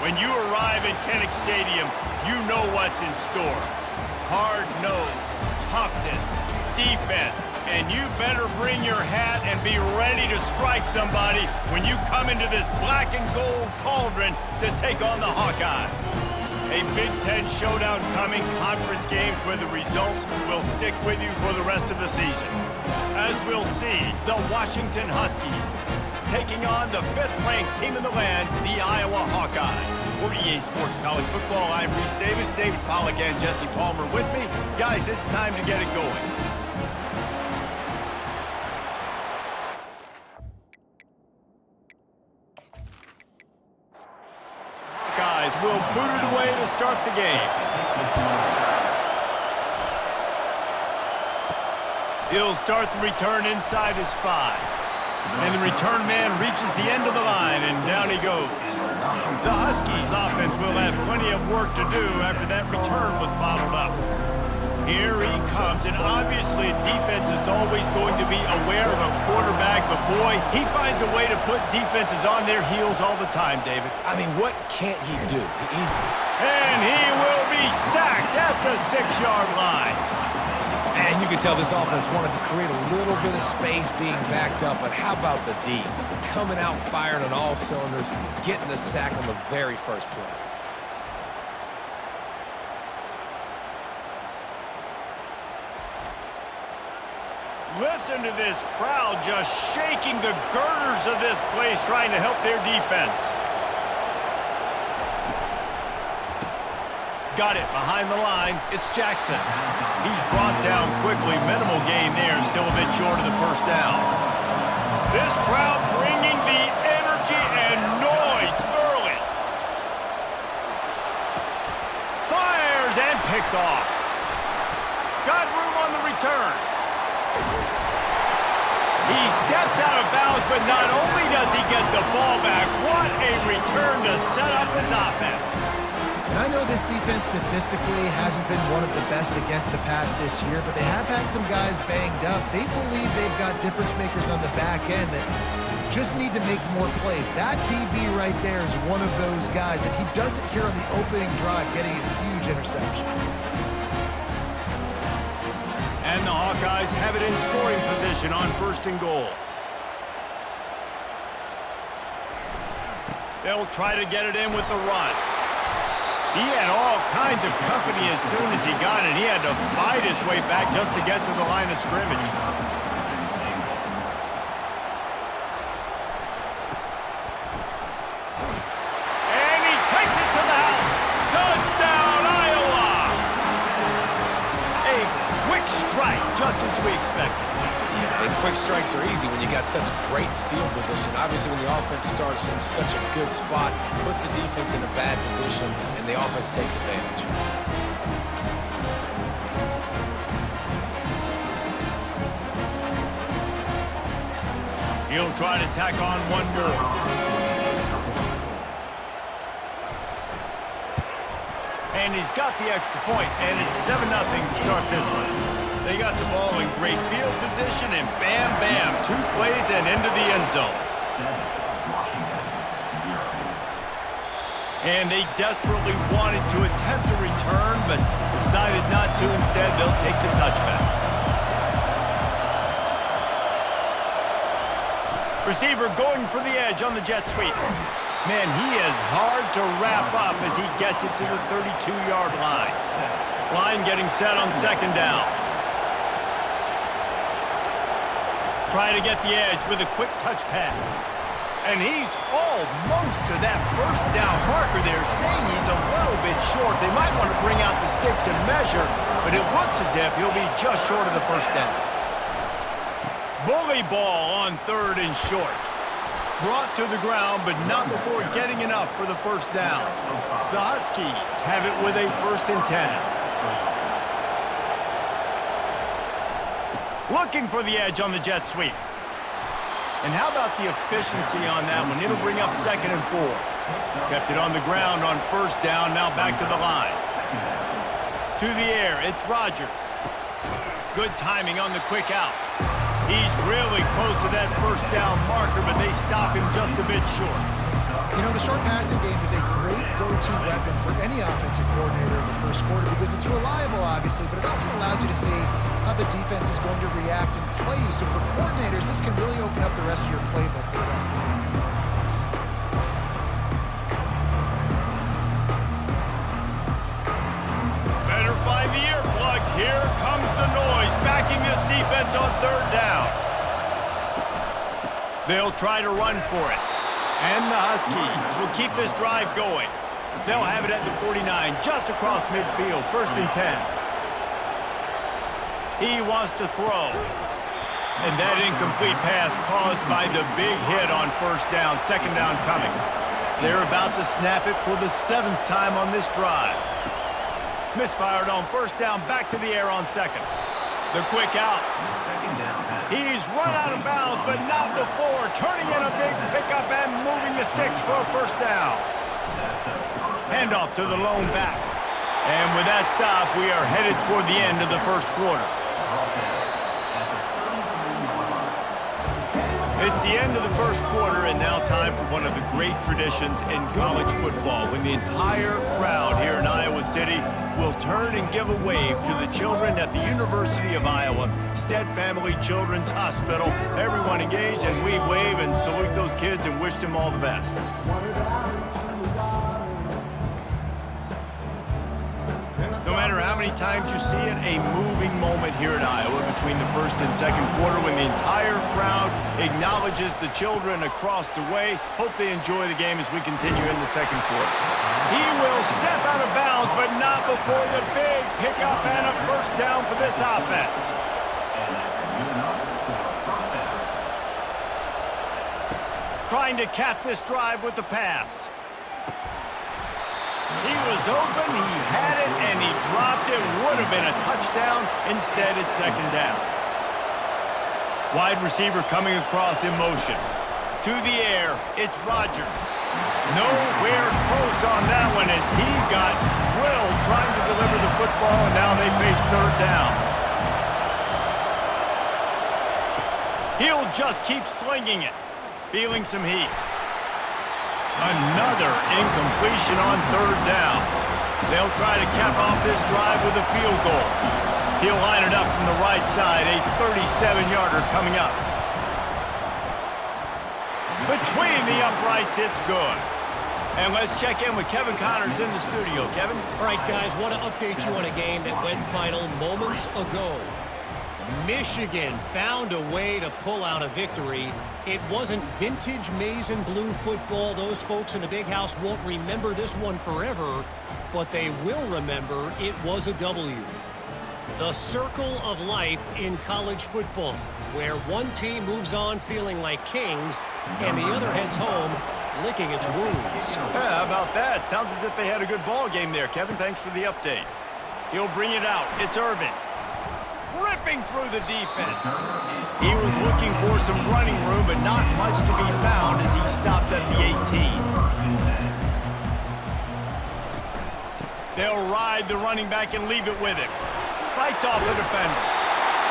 When you arrive at Kinnick Stadium, you know what's in store. Hard nose, toughness, defense, and you better bring your hat and be ready to strike somebody when you come into this black and gold cauldron to take on the Hawkeyes. A Big Ten showdown coming, conference games where the results will stick with you for the rest of the season. As we'll see, the Washington Huskies taking on the 5th-ranked team in the land, the Iowa Hawkeyes. For EA Sports College Football, I'm Reese Davis, David Pollack and Jesse Palmer with me. Guys, it's time to get it going. Hawkeyes will boot it away to start the game. He'll start the return inside his 5. And the return man reaches the end of the line, and down he goes. The Huskies offense will have plenty of work to do after that return was bottled up. Here he comes, and obviously defense is always going to be aware of a quarterback, but boy, he finds a way to put defenses on their heels all the time, David. I mean, what can't he do? And he will be sacked at the 6-yard line. And you can tell this offense wanted to create a little bit of space being backed up, but how about the D? Coming out firing on all cylinders, getting the sack on the very first play. Listen to this crowd just shaking the girders of this place trying to help their defense. Got it behind the line. It's Jackson. He's brought down quickly. Minimal gain there. Still a bit short of the first down. This crowd bringing the energy and noise early. Fires and picked off. Got room on the return. He steps out of bounds, but not only does he get the ball back, what a return to set up his offense. And I know this defense statistically hasn't been one of the best against the pass this year, but they have had some guys banged up. They believe they've got difference makers on the back end that just need to make more plays. That DB right there is one of those guys, and he does it here on the opening drive, getting a huge interception. And the Hawkeyes have it in scoring position on 1st and goal. They'll try to get it in with the run. He had all kinds of company as soon as he got it. He had to fight his way back just to get to the line of scrimmage. And he takes it to the house. Touchdown, Iowa! A quick strike, just as we expected. Yeah, and quick strikes are easy when you got such great field position. Obviously, when the offense starts in such a good spot, puts the defense in a bad position, and the offense takes advantage. He'll try to tack on one more. And he's got the extra point, and it's 7-0 to start this one. They got the ball in great field position, and bam, bam, 2 plays and into the end zone. And they desperately wanted to attempt a return, but decided not to. Instead, they'll take the touchback. Receiver going for the edge on the jet sweep. Man, he is hard to wrap up as he gets it to the 32-yard line. Line getting set on 2nd down. Try to get the edge with a quick touch pass. And he's almost to that 1st down marker there, saying he's a little bit short. They might want to bring out the sticks and measure, but it looks as if he'll be just short of the 1st down. Bully ball on 3rd and short. Brought to the ground, but not before getting enough for the 1st down. The Huskies have it with a 1st and 10. Looking for the edge on the jet sweep. And how about the efficiency on that one? It'll bring up 2nd and 4. Kept it on the ground on 1st down, now back to the line. To the air, it's Rodgers. Good timing on the quick out. He's really close to that 1st down marker, but they stop him just a bit short. You know, the short passing game is a great go-to weapon for any offensive coordinator in the first quarter because it's reliable, obviously, but it also allows you to see how the defense is going to react and play you. So for coordinators, this can really open up the rest of your playbook for the rest of the game. Better find the earplugs. Here comes the noise, backing this defense on third down. They'll try to run for it. And the Huskies will keep this drive going. They'll have it at the 49, just across midfield, 1st and 10. He wants to throw. And that incomplete pass caused by the big hit on 1st down, 2nd down coming. They're about to snap it for the 7th time on this drive. Misfired on 1st down, back to the air on 2nd. The quick out. He's run out of bounds, but not before. Turning in a big pickup and moving the sticks for a 1st down. Handoff to the lone back. And with that stop, we are headed toward the end of the 1st quarter. It's the end of the 1st quarter, and now time for one of the great traditions in college football, when the entire crowd here in Iowa City will turn and give a wave to the children at the University of Iowa, Stead Family Children's Hospital. Everyone engage, and we wave and salute those kids and wish them all the best. No matter how many times you see it, a moving moment here in Iowa between the 1st and 2nd quarter when the entire crowd acknowledges the children across the way. Hope they enjoy the game as we continue in the 2nd quarter. He will step out of bounds, but not before the big pickup and a 1st down for this offense. Trying to cap this drive with the pass. He was open, he had it, and he dropped it. Would have been a touchdown. Instead, it's 2nd down. Wide receiver coming across in motion. To the air, it's Rodgers. Nowhere close on that one as he got drilled trying to deliver the football, and now they face 3rd down. He'll just keep slinging it, feeling some heat. Another incompletion on 3rd down. They'll try to cap off this drive with a field goal. He'll line it up from the right side, a 37-yarder coming up. Between the uprights, it's good. And let's check in with Kevin Connors in the studio. Kevin? All right, guys, want to update you on a game that went final moments ago. Michigan found a way to pull out a victory. It wasn't vintage maize and blue football. Those folks in the big house won't remember this one forever, but they will remember it was a W. The circle of life in college football, where one team moves on feeling like kings and the other heads home licking its wounds. Yeah, how about that? Sounds as if they had a good ball game there. Kevin, thanks for the update. He'll bring it out. It's Irvin. Ripping through the defense. He was looking for some running room, but not much to be found as he stopped at the 18. They'll ride the running back and leave it with him. Fights off the defender.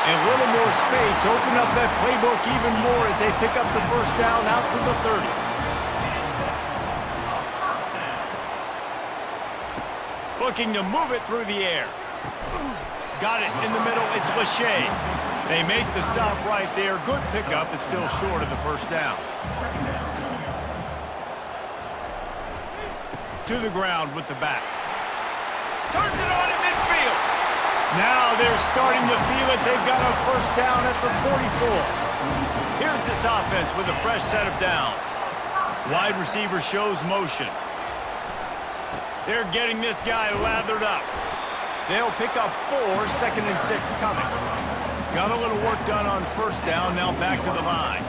And a little more space, open up that playbook even more as they pick up the 1st down out to the 30. Looking to move it through the air. Got it in the middle. It's Lachey. They make the stop right there. Good pickup. It's still short of the 1st down. To the ground with the back. Turns it on in midfield. Now they're starting to feel it. They've got a 1st down at the 44. Here's this offense with a fresh set of downs. Wide receiver shows motion. They're getting this guy lathered up. They'll pick up 4, 2nd and 6 coming. Got a little work done on 1st down, now back to the line.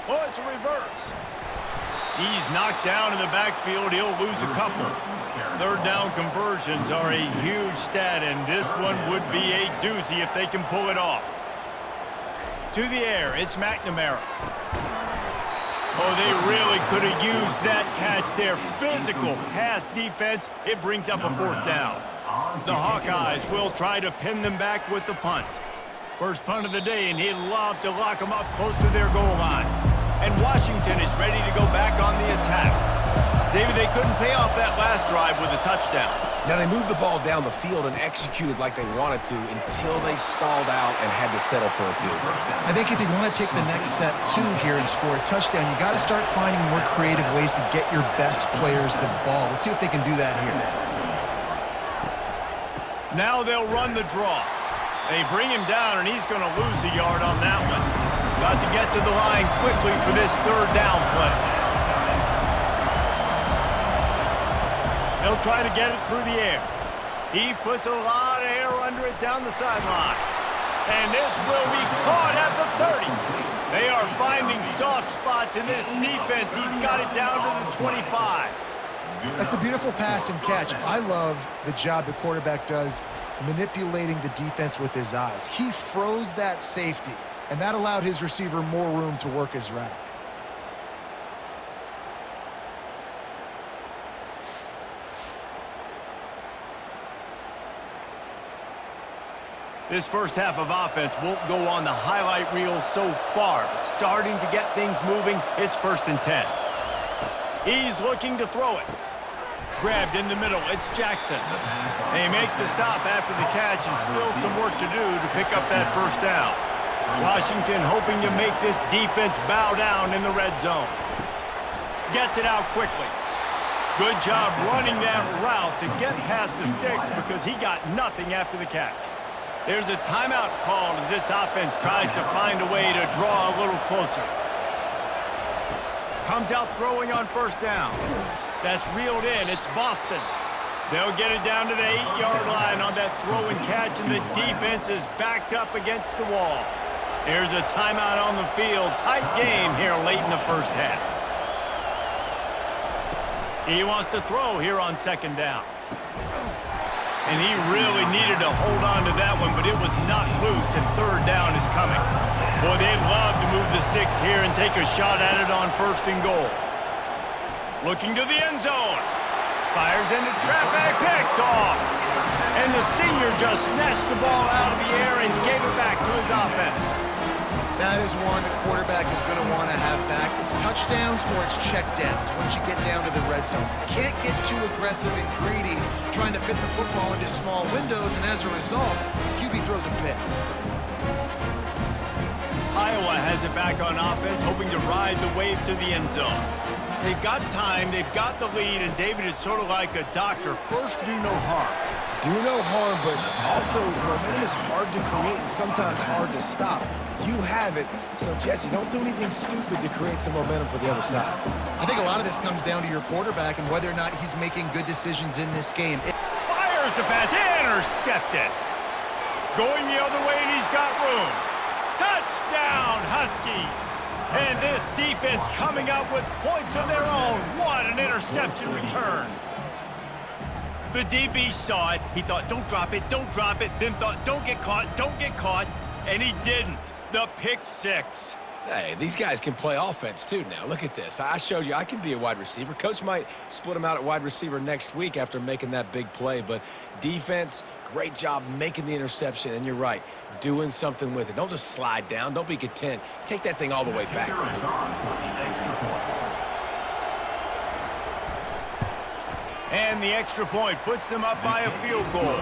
Oh, it's a reverse. He's knocked down in the backfield. He'll lose a couple. 3rd down conversions are a huge stat, and this one would be a doozy if they can pull it off. To the air, it's McNamara. Oh, they really could have used that catch there. Physical pass defense. It brings up a 4th down. The Hawkeyes will try to pin them back with the punt. First punt of the day, and he'd love to lock them up close to their goal line. and Washington is ready to go back on the attack. David, they couldn't pay off that last drive with a touchdown. Now, they moved the ball down the field and executed like they wanted to until they stalled out and had to settle for a field goal. I think if you want to take the next step, too, here and score a touchdown, you got to start finding more creative ways to get your best players the ball. Let's see if they can do that here. Now they'll run the draw. They bring him down, and he's going to lose a yard on that one. Got to get to the line quickly for this third down play. He'll try to get it through the air. He puts a lot of air under it down the sideline. And this will be caught at the 30. They are finding soft spots in this defense. He's got it down to the 25. That's a beautiful pass and catch. I love the job the quarterback does manipulating the defense with his eyes. He froze that safety, and that allowed his receiver more room to work his route. This first half of offense won't go on the highlight reel so far, but starting to get things moving, it's 1st and 10. He's looking to throw it. Grabbed in the middle, it's Jackson. They make the stop after the catch and still some work to do to pick up that first down. Washington hoping to make this defense bow down in the red zone. Gets it out quickly. Good job running that route to get past the sticks because he got nothing after the catch. There's a timeout called as this offense tries to find a way to draw a little closer. Comes out throwing on first down. That's reeled in. It's Boston. They'll get it down to the 8-yard line on that throw and catch, and the defense is backed up against the wall. There's a timeout on the field. Tight game here late in the first half. He wants to throw here on 2nd down. And he really needed to hold on to that one, but it was not loose, and 3rd down is coming. Boy, they'd love to move the sticks here and take a shot at it on 1st and goal. Looking to the end zone. Fires into traffic, picked off. And the senior just snatched the ball out of the air and gave it back to his offense. That is one the quarterback is going to want to have back. It's touchdowns or it's checkdowns once you get down to the red zone. You can't get too aggressive and greedy trying to fit the football into small windows, and as a result, QB throws a pick. Iowa has it back on offense, hoping to ride the wave to the end zone. They've got time, they've got the lead, and David is sort of like a doctor. First, do no harm. Do no harm, but also momentum is hard to create and sometimes hard to stop. You have it, so Jesse, don't do anything stupid to create some momentum for the other side. I think a lot of this comes down to your quarterback and whether or not he's making good decisions in this game. Fires the pass, intercepted. Going the other way, and he's got room. Touchdown, Huskies. And this defense coming up with points of their own. What an interception return. The DB saw it. He thought, don't drop it, then thought, don't get caught, and he didn't. The pick 6. Hey, these guys can play offense too now. Look at this. I showed you I can be a wide receiver. Coach might split him out at wide receiver next week after making that big play, but defense, great job making the interception, and you're right, doing something with it. Don't just slide down. Don't be content. Take that thing all the way back. And the extra point puts them up by a field goal.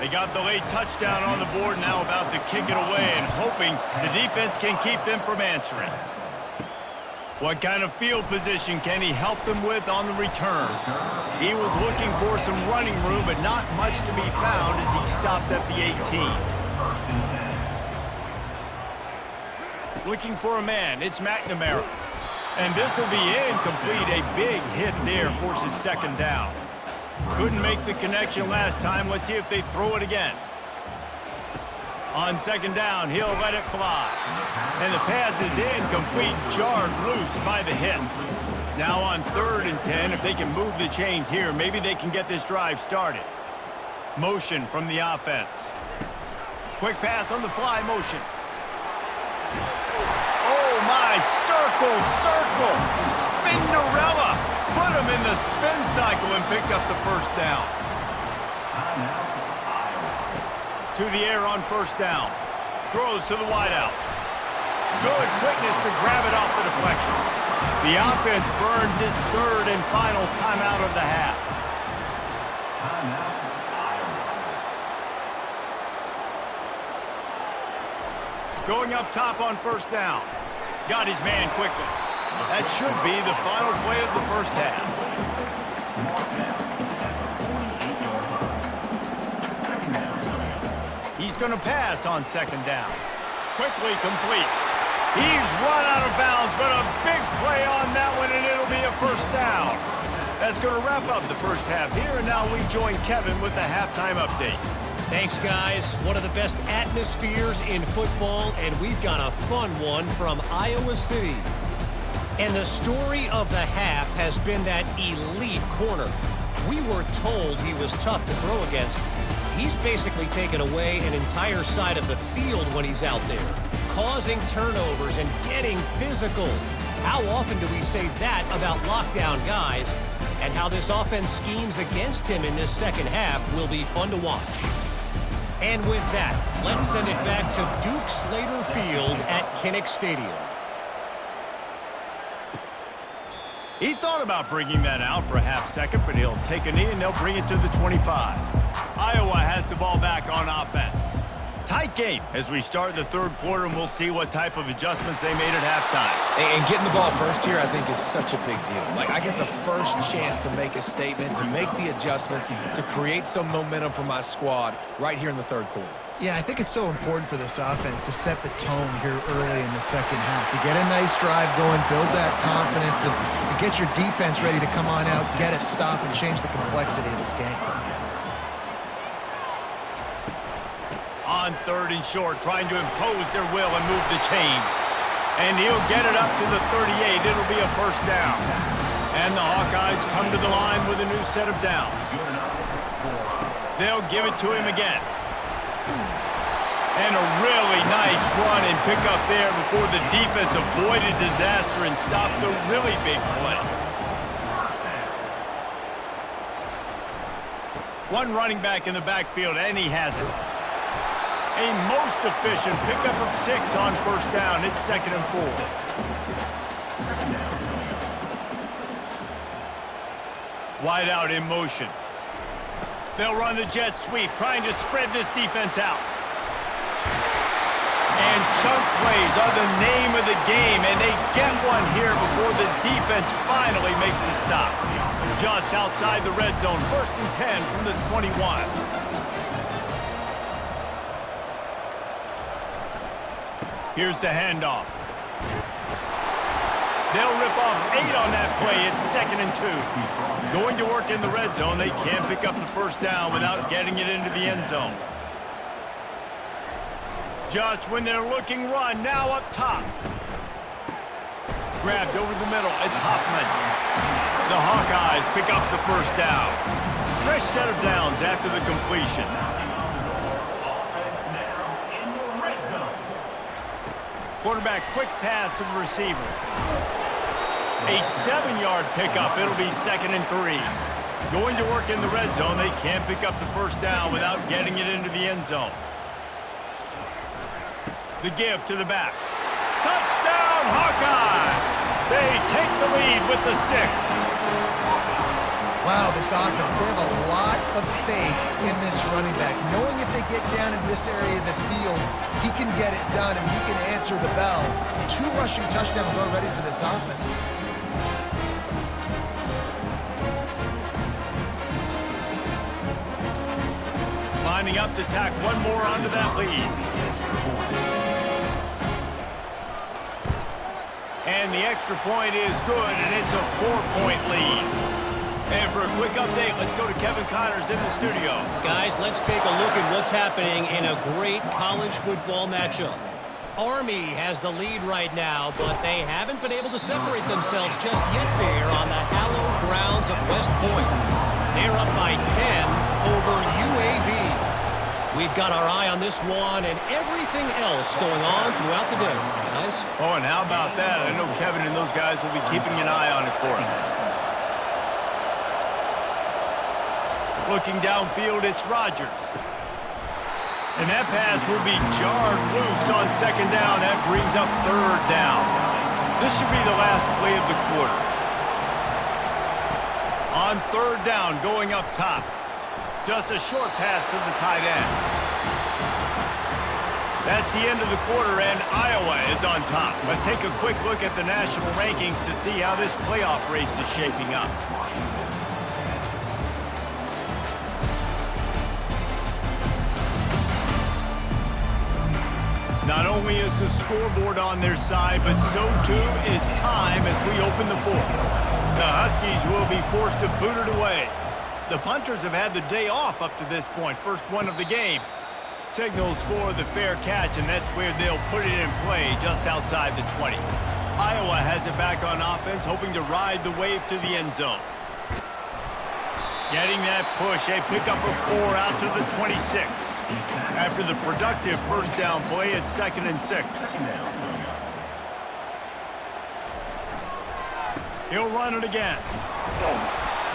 They got the late touchdown on the board, now about to kick it away and hoping the defense can keep them from answering. What kind of field position can he help them with on the return? He was looking for some running room, but not much to be found as he stopped at the 18. Looking for a man, it's McNamara. And this will be incomplete. A big hit there forces 2nd down. Couldn't make the connection last time. Let's see if they throw it again. On 2nd down, he'll let it fly. And the pass is incomplete, jarred loose by the hit. Now on 3rd and 10, if they can move the chains here, maybe they can get this drive started. Motion from the offense. Quick pass on the fly motion. Oh my, circle, Spinderella. Put him in the spin cycle and picked up the first down. To the air on 1st down. Throws to the wideout. Good quickness to grab it off the deflection. The offense burns its third and final timeout of the half. Going up top on first down. Got his man quickly. That should be the final play of the first half. He's going to pass on second down. Quickly complete. He's run out of bounds, but a big play on that one, and it'll be a first down. That's going to wrap up the first half here, and now we join Kevin with the halftime update. Thanks, guys. One of the best atmospheres in football, and we've got a fun one from Iowa City. And the story of the half has been that elite corner. We were told he was tough to throw against. He's basically taken away an entire side of the field when he's out there, causing turnovers and getting physical. How often do we say that about lockdown guys? And how this offense schemes against him in this second half will be fun to watch. And with that, let's send it back to Duke Slater Field at Kinnick Stadium. He thought about bringing that out for a half second, but he'll take a knee and they'll bring it to the 25. Iowa has the ball back on offense. Tight game as we start the third quarter, and we'll see what type of adjustments they made at halftime. And getting the ball first here, I think, is such a big deal. Like, I get the first chance to make a statement, to make the adjustments, to create some momentum for my squad right here in the third quarter. Yeah, I think it's so important for this offense to set the tone here early in the second half, to get a nice drive going, build that confidence, and get your defense ready to come on out, get a stop, and change the complexity of this game. On third and short, trying to impose their will and move the chains. And he'll get it up to the 38. It'll be a first down. And the Hawkeyes come to the line with a new set of downs. They'll give it to him again. And a really nice run and pick up there before the defense avoided disaster and stopped the really big play. One running back in the backfield, and he has it. A most efficient pickup of 6 on first down. It's 2nd and 4. Wide out in motion. They'll run the jet sweep, trying to spread this defense out. And chunk plays are the name of the game, and they get one here before the defense finally makes the stop. Just outside the red zone, 1st and 10 from the 21. Here's the handoff. They'll rip off 8 on that play. It's 2nd and 2. Going to work in the red zone. They can't pick up the first down without getting it into the end zone. Just when they're looking run, now up top. Grabbed over the middle. It's Hoffman. The Hawkeyes pick up the first down. Fresh set of downs after the completion. Quarterback quick pass to the receiver. A 7-yard pickup. It'll be 2nd and 3. Going to work in the red zone. They can't pick up the first down without getting it into the end zone. The give to the back. Touchdown, Hawkeyes! They take the lead with the 6. Wow, this offense, they have a lot of faith in this running back, knowing if they get down in this area of the field, he can get it done and he can answer the bell. 2 rushing touchdowns already for this offense. Lining up to tack one more onto that lead. And the extra point is good, and it's a 4-point lead. And for a quick update, let's go to Kevin Connors in the studio. Guys, let's take a look at what's happening in a great college football matchup. Army has the lead right now, but they haven't been able to separate themselves just yet there on the hallowed grounds of West Point. They're up by 10 over UAB. We've got our eye on this one and everything else going on throughout the day, guys. Oh, and how about that? I know Kevin and those guys will be keeping an eye on it for us. Looking downfield, it's Rodgers. And that pass will be jarred loose on second down. That brings up third down. This should be the last play of the quarter. On third down, going up top. Just a short pass to the tight end. That's the end of the quarter, and Iowa is on top. Let's take a quick look at the national rankings to see how this playoff race is shaping up. Not only is the scoreboard on their side, but so too is time as we open the fourth. The Huskies will be forced to boot it away. The punters have had the day off up to this point, first one of the game. Signals for the fair catch, and that's where they'll put it in play, just outside the 20. Iowa has it back on offense, hoping to ride the wave to the end zone. Getting that push, a pickup of 4 out to the 26. After the productive first down play, it's 2nd and 6. He'll run it again.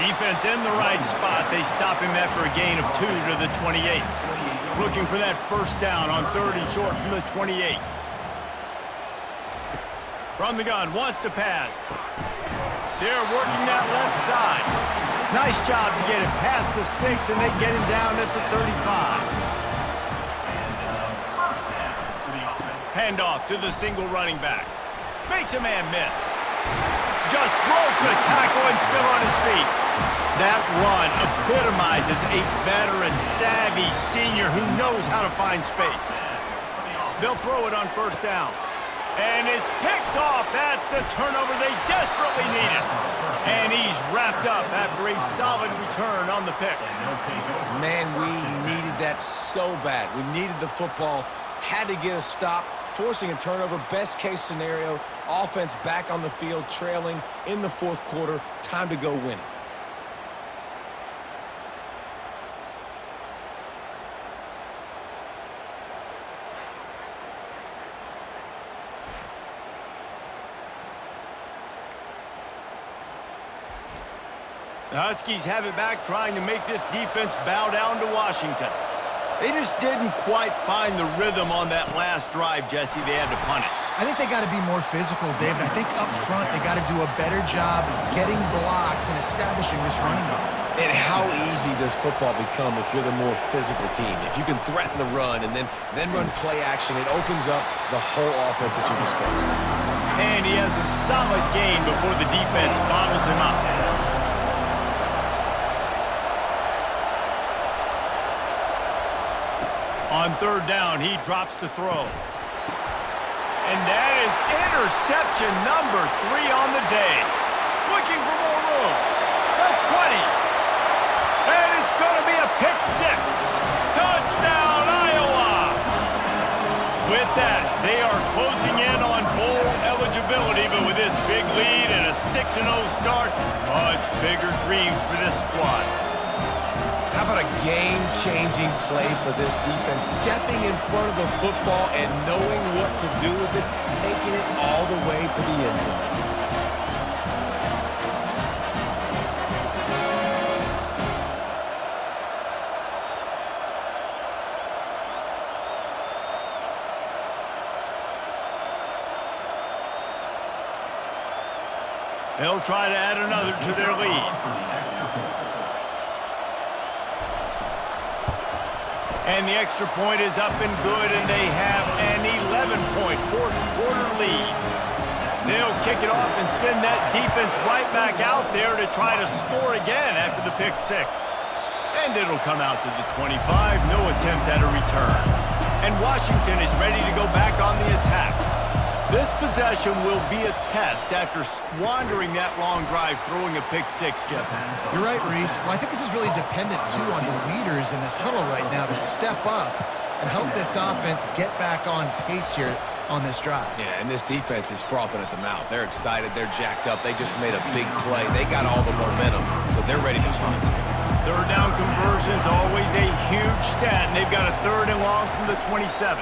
Defense in the right spot. They stop him after a gain of 2 to the 28. Looking for that first down on 3rd and short from the 28. From the gun, wants to pass. They're working that left side. Nice job to get it past the sticks, and they get him down at the 35. Handoff to the single running back. Makes a man miss. Just broke the tackle and still on his feet. That run epitomizes a veteran, savvy senior who knows how to find space. They'll throw it on first down. And it's picked off. That's the turnover they desperately needed. And he's wrapped up after a solid return on the pick. Man, we needed that so bad. We needed the football, had to get a stop, forcing a turnover. Best case scenario, offense back on the field, trailing in the fourth quarter. Time to go win it. The Huskies have it back, trying to make this defense bow down to Washington. They just didn't quite find the rhythm on that last drive, Jesse. They had to punt it. I think they got to be more physical, David. I think up front they got to do a better job getting blocks and establishing this running game. And how easy does football become if you're the more physical team? If you can threaten the run and then run play action, it opens up the whole offense at your disposal. And he has a solid gain before the defense bottles him up. On third down, he drops to throw. And that is interception number 3 on the day. Looking for more room. The 20. And it's going to be a pick 6. Touchdown, Iowa! With that, they are closing in on bowl eligibility, but with this big lead and a 6-0 start, much bigger dreams for this squad. How about a game-changing play for this defense? Stepping in front of the football and knowing what to do with it, taking it all the way to the end zone. They'll try to add another to their lead. And the extra point is up and good, and they have an 11-point fourth quarter lead. They'll kick it off and send that defense right back out there to try to score again after the pick 6. And it'll come out to the 25, no attempt at a return. And Washington is ready to go back on the attack. This possession will be a test after squandering that long drive, throwing a pick 6, Jesse. You're right, Reese. Well, I think this is really dependent, too, on the leaders in this huddle right now to step up and help this offense get back on pace here on this drive. Yeah, and this defense is frothing at the mouth. They're excited. They're jacked up. They just made a big play. They got all the momentum, so they're ready to hunt. Third down conversion's always a huge stat, and they've got a 3rd and long from the 27.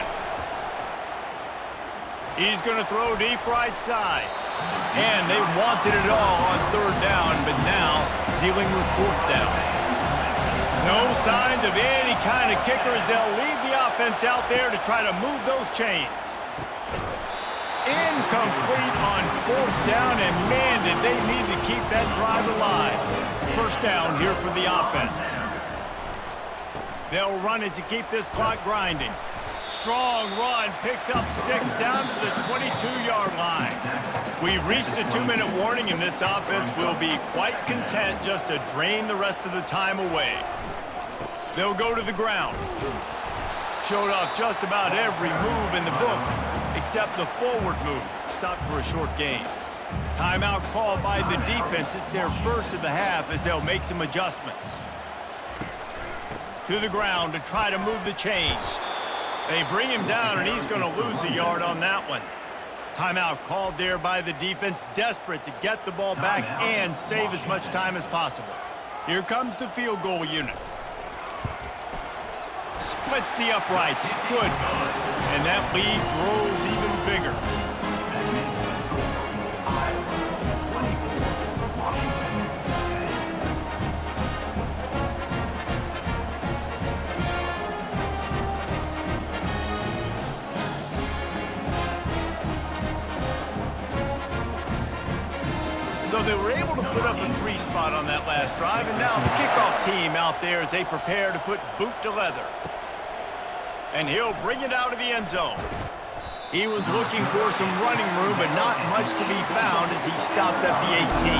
He's going to throw deep right side. And they wanted it all on 3rd down, but now dealing with 4th down. No signs of any kind of kicker as they'll leave the offense out there to try to move those chains. Incomplete on 4th down, and man, did they need to keep that drive alive. 1st down here for the offense. They'll run it to keep this clock grinding. Strong run, picks up 6 down to the 22-yard line. We've reached a 2-minute warning, and this offense will be quite content just to drain the rest of the time away. They'll go to the ground. Showed off just about every move in the book, except the forward move. Stopped for a short gain. Timeout called by the defense. It's their first of the half as they'll make some adjustments. To the ground to try to move the chains. They bring him down, and he's going to lose a yard on that one. Timeout called there by the defense, desperate to get the ball back and save as much time as possible. Here comes the field goal unit. Splits the uprights. Good. And that lead grows even bigger. So they were able to put up a 3 spot on that last drive, and now the kickoff team out there as they prepare to put boot to leather. And he'll bring it out of the end zone. He was looking for some running room, but not much to be found as he stopped at the 18.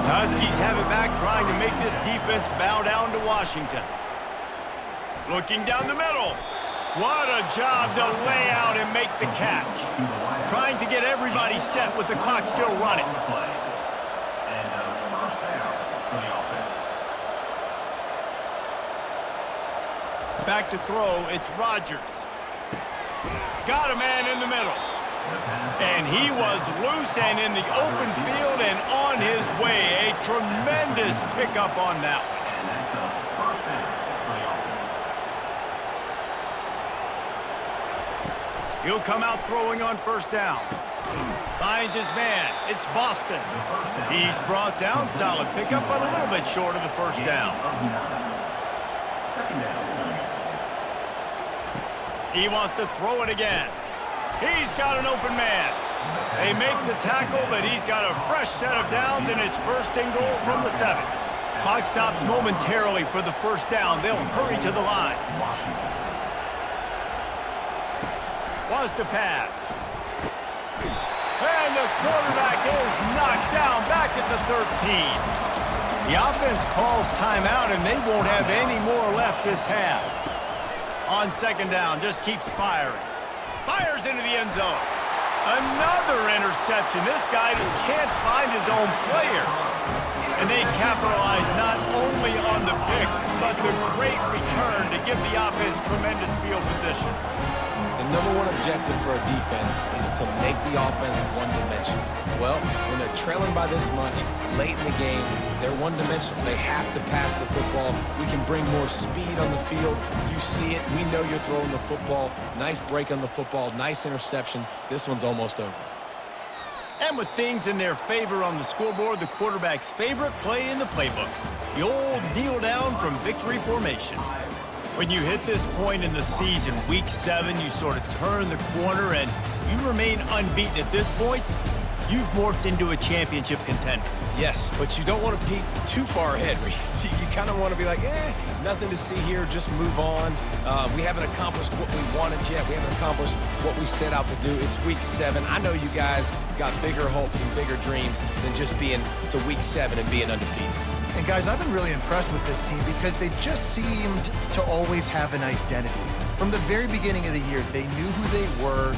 The Huskies have it back, trying to make this defense bow down to Washington. Looking down the middle. What a job to lay out and make the catch. Trying to get everybody set with the clock still running. Back to throw, it's Rodgers. Got a man in the middle. And he was loose and in the open field and on his way. A tremendous pickup on that one. He'll come out throwing on 1st down. Finds his man. It's Boston. He's brought down. Solid pickup, but a little bit short of the 1st down. He wants to throw it again. He's got an open man. They make the tackle, but he's got a fresh set of downs, and it's 1st and goal from the 7. Clock stops momentarily for the 1st down. They'll hurry to the line. Was to pass. And the quarterback is knocked down back at the 13. The offense calls timeout, and they won't have any more left this half. On 2nd down, just keeps firing. Fires into the end zone. Another interception. This guy just can't find his own players. And they capitalize not only on the pick, but the great return to give the offense tremendous field position. The number one objective for a defense is to make the offense one-dimensional. Well, when they're trailing by this much, late in the game, they're one-dimensional. They have to pass the football. We can bring more speed on the field. You see it. We know you're throwing the football. Nice break on the football. Nice interception. This one's almost over. And with things in their favor on the scoreboard, the quarterback's favorite play in the playbook. The old kneel down from victory formation. When you hit this point in the season, week 7, you sort of turn the corner and you remain unbeaten at this point. You've morphed into a championship contender. Yes, but you don't want to peek too far ahead, Reese. You kind of want to be like, nothing to see here, just move on. We haven't accomplished what we wanted yet. We haven't accomplished what we set out to do. It's week 7. I know you guys got bigger hopes and bigger dreams than just being to week 7 and being undefeated. And guys, I've been really impressed with this team because they just seemed to always have an identity. From the very beginning of the year, they knew who they were.